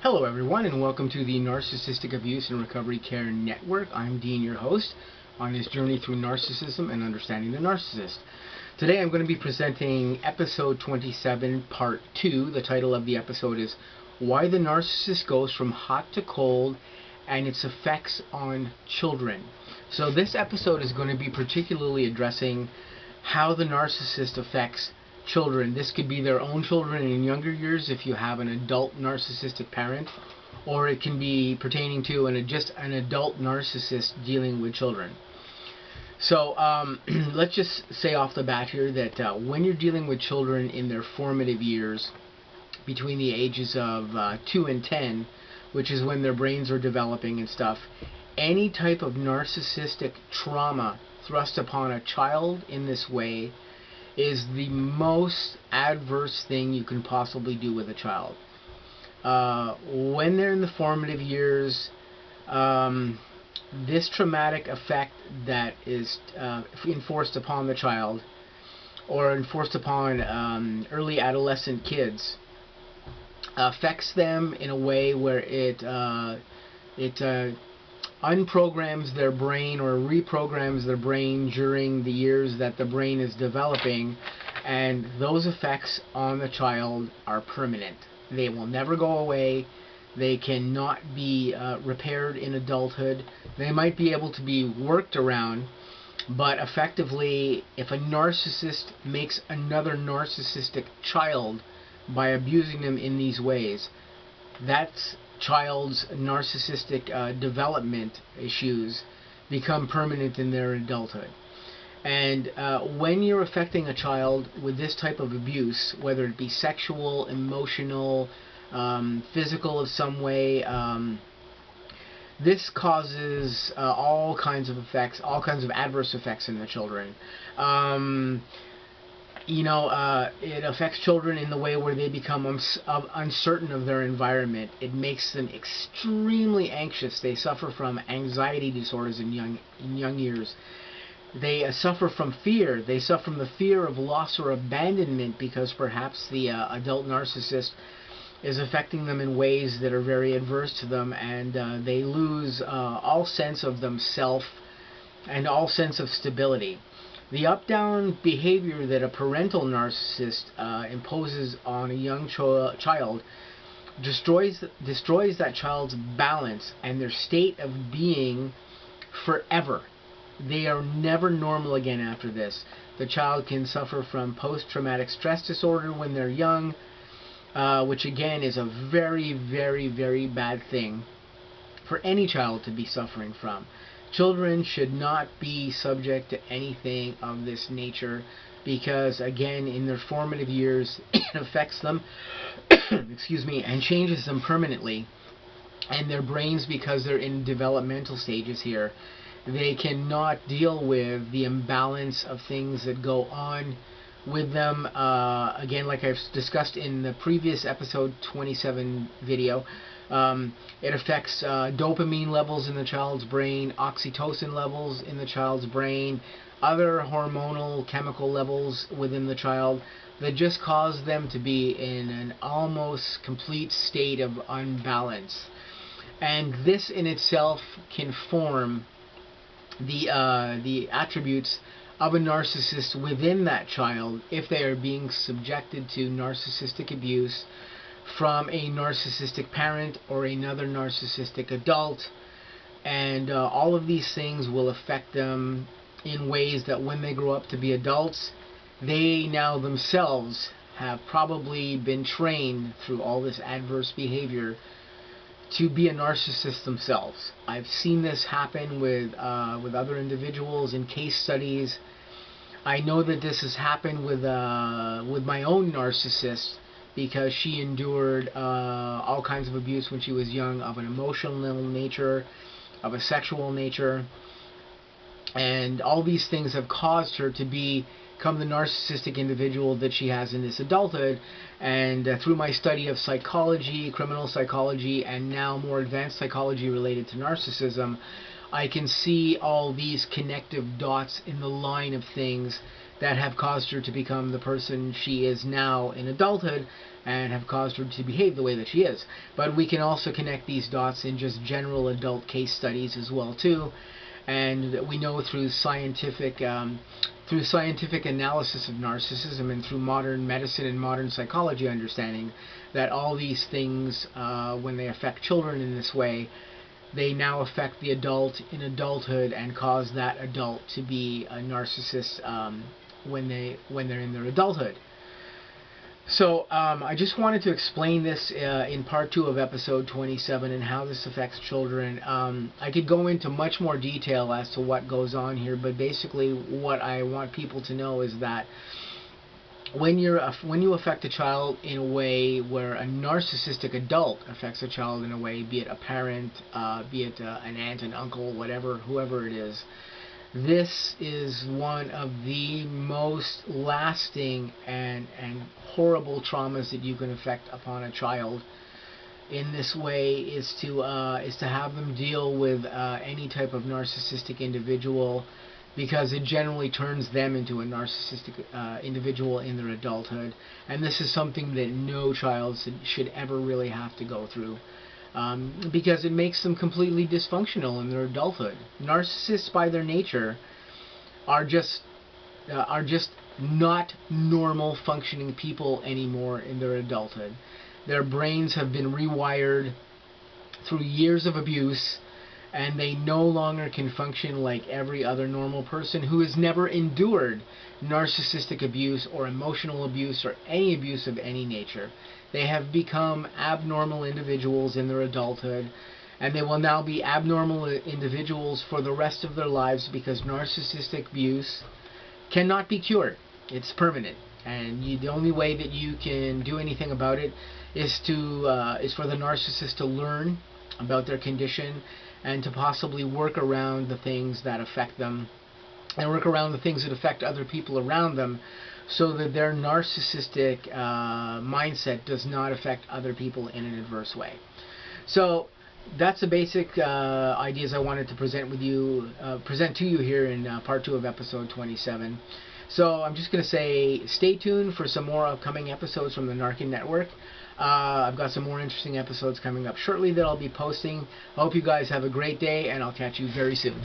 Hello everyone, and welcome to the Narcissistic Abuse and Recovery Care Network. I'm Dean, your host, on this journey through narcissism and understanding the narcissist. Today I'm going to be presenting episode 27, part 2. The title of the episode is Why the Narcissist Goes from Hot to Cold and Its Effects on Children. So this episode is going to be particularly addressing how the narcissist affects children. This could be their own children in younger years if you have an adult narcissistic parent, or it can be pertaining to just an adult narcissist dealing with children. So let's just say off the bat here that when you're dealing with children in their formative years, between the ages of 2 and 10, which is when their brains are developing and stuff, any type of narcissistic trauma thrust upon a child in this way is the most adverse thing you can possibly do with a child. When they're in the formative years, this traumatic effect that is enforced upon the child, or enforced upon early adolescent kids, affects them in a way where it unprograms their brain or reprograms their brain during the years that the brain is developing, and those effects on the child are permanent. They will never go away. They cannot be repaired in adulthood. They might be able to be worked around, but effectively, if a narcissist makes another narcissistic child by abusing them in these ways, that's child's narcissistic development issues become permanent in their adulthood. And when you're affecting a child with this type of abuse, whether it be sexual, emotional, physical of some way, this causes all kinds of effects, all kinds of adverse effects in the children. It affects children in the way where they become uncertain of their environment. It makes them extremely anxious. They suffer from anxiety disorders in young years. They suffer from fear. They suffer from the fear of loss or abandonment because perhaps the adult narcissist is affecting them in ways that are very adverse to them, and they lose all sense of themselves and all sense of stability. The up-down behavior that a parental narcissist imposes on a young child destroys that child's balance and their state of being forever. They are never normal again after this. The child can suffer from post-traumatic stress disorder when they're young, which again is a very, very, very bad thing for any child to be suffering from. Children should not be subject to anything of this nature because, again, in their formative years, it affects them, excuse me, and changes them permanently. And their brains, because they're in developmental stages here, they cannot deal with the imbalance of things that go on with them. Again, like I've discussed in the previous episode 27 video, it affects dopamine levels in the child's brain, oxytocin levels in the child's brain, other hormonal chemical levels within the child that just cause them to be in an almost complete state of unbalance. And this in itself can form the attributes of a narcissist within that child if they are being subjected to narcissistic abuse from a narcissistic parent or another narcissistic adult. And all of these things will affect them in ways that when they grow up to be adults, they now themselves have probably been trained through all this adverse behavior to be a narcissist themselves. I've seen this happen with other individuals in case studies. I know that this has happened with my own narcissist, because she endured all kinds of abuse when she was young, of an emotional nature, of a sexual nature, and all these things have caused her to become the narcissistic individual that she has in this adulthood. And through my study of psychology, criminal psychology, and now more advanced psychology related to narcissism, I can see all these connective dots in the line of things that have caused her to become the person she is now in adulthood, and have caused her to behave the way that she is. But we can also connect these dots in just general adult case studies as well too, and we know through scientific analysis of narcissism and through modern medicine and modern psychology understanding that all these things, when they affect children in this way, they now affect the adult in adulthood and cause that adult to be a narcissist when they're in their adulthood. So I just wanted to explain this in part 2 of episode 27 and how this affects children. I could go into much more detail as to what goes on here, but basically what I want people to know is that when you affect a child in a way where a narcissistic adult affects a child in a way, be it a parent, be it an aunt, an uncle, whatever, whoever it is, this is one of the most lasting and horrible traumas that you can affect upon a child. In this way, is to have them deal with any type of narcissistic individual, because it generally turns them into a narcissistic individual in their adulthood, and this is something that no child should ever really have to go through. Because it makes them completely dysfunctional in their adulthood. Narcissists, by their nature, are just not normal functioning people anymore in their adulthood. Their brains have been rewired through years of abuse, and they no longer can function like every other normal person who has never endured narcissistic abuse or emotional abuse or any abuse of any nature. They have become abnormal individuals in their adulthood, and they will now be abnormal individuals for the rest of their lives, because narcissistic abuse cannot be cured. It's permanent, and the only way that you can do anything about it is for the narcissist to learn about their condition and to possibly work around the things that affect them and work around the things that affect other people around them, so that their narcissistic mindset does not affect other people in an adverse way. So that's the basic ideas I wanted to present to you here in part 2 of episode 27. So I'm just going to say stay tuned for some more upcoming episodes from the N.A.R.C.N network. I've got some more interesting episodes coming up shortly that I'll be posting. I hope you guys have a great day, and I'll catch you very soon.